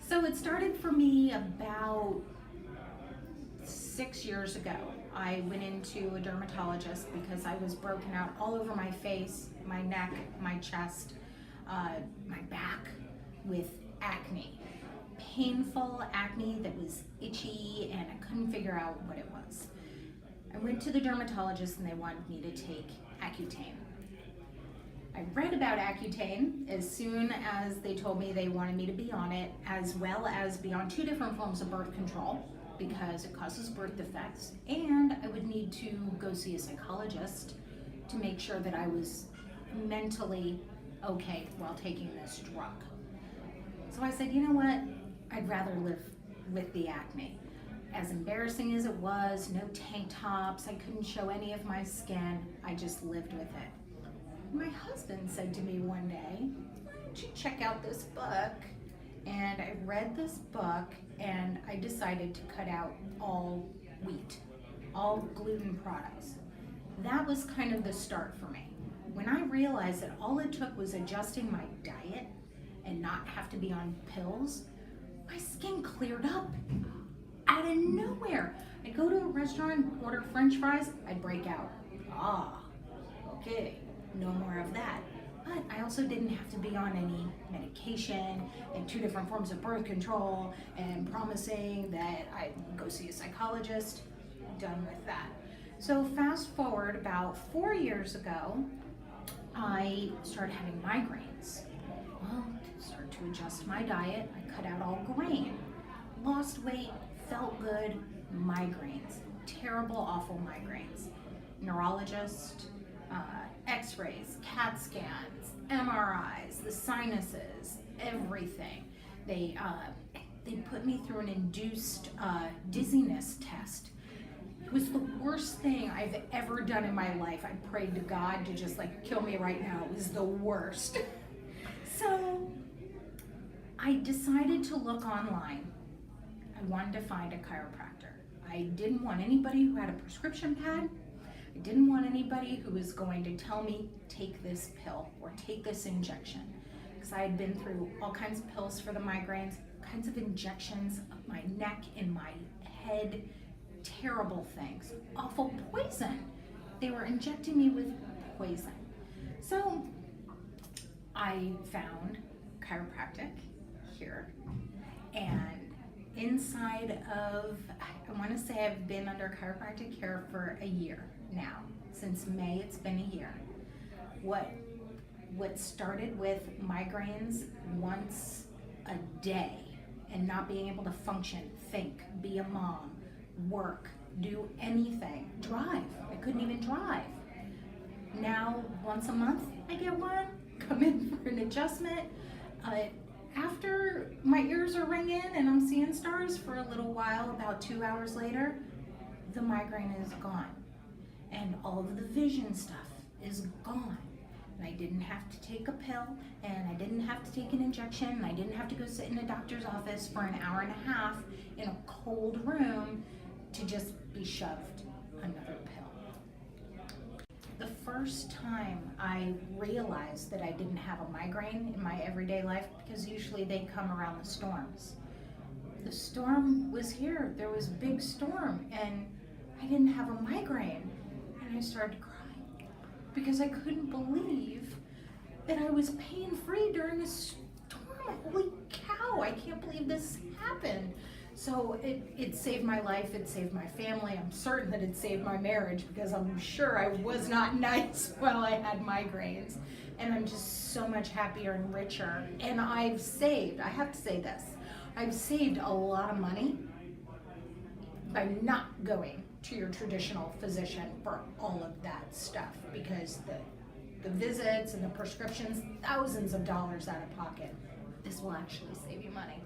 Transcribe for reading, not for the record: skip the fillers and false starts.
So it started for me about 6 years ago. I went into a dermatologist because I was broken out all over my face, my neck, my chest, my back with acne. Painful acne that was itchy, and I couldn't figure out what it was. I went to the dermatologist and they wanted me to take Accutane. I read about Accutane as soon as they told me they wanted me to be on it, as well as be on 2 different forms of birth control because it causes birth defects, and I would need to go see a psychologist to make sure that I was mentally okay while taking this drug. So I said, you know what? I'd rather live with the acne. As embarrassing as it was, no tank tops, I couldn't show any of my skin, I just lived with it. My husband said to me one day, why don't you check out this book? And I read this book and I decided to cut out all wheat, all gluten products. That was kind of the start for me. When I realized that all it took was adjusting my diet and not have to be on pills, my skin cleared up out of nowhere. I'd go to a restaurant, order French fries, I'd break out. Okay. No more of that. But I also didn't have to be on any medication and 2 different forms of birth control and promising that I'd go see a psychologist. Done with that. So fast forward about 4 years ago, I started having migraines. Well, started to adjust my diet. I cut out all grain, lost weight, felt good, migraines, terrible, awful migraines. Neurologist, x-rays, CAT scans, MRIs, the sinuses, everything. They put me through an induced dizziness test. It was the worst thing I've ever done in my life. I prayed to God to just kill me right now. It was the worst. So I decided to look online. I wanted to find a chiropractor. I didn't want anybody who had a prescription pad. I didn't want anybody who was going to tell me, take this pill or take this injection. Because I had been through all kinds of pills for the migraines, kinds of injections of my neck and my head, terrible things, awful poison. They were injecting me with poison. So I found Chiropractic here, and inside of, I want to say I've been under chiropractic care for a year now. Since May, it's been a year. What started with migraines once a day and not being able to function, think, be a mom, work, do anything, drive. I couldn't even drive. Now, once a month, I get one, come in for an adjustment. After my ears are ringing and I'm seeing stars for a little while, about 2 hours later, the migraine is gone. And all of the vision stuff is gone. And I didn't have to take a pill, and I didn't have to take an injection, and I didn't have to go sit in a doctor's office for an hour and a half in a cold room to just be shoved another pill. The first time I realized that I didn't have a migraine in my everyday life, because usually they come around the storms. The storm was here. There was a big storm, and I didn't have a migraine. And I started to cry because I couldn't believe that I was pain-free during a storm. Holy cow, I can't believe this happened. So it saved my life, it saved my family. I'm certain that it saved my marriage, because I'm sure I was not nice while I had migraines. And I'm just so much happier and richer. And I've saved, I have to say this, I've saved a lot of money by not going to your traditional physician for all of that stuff, because the visits and the prescriptions, thousands of dollars out of pocket. This will actually save you money.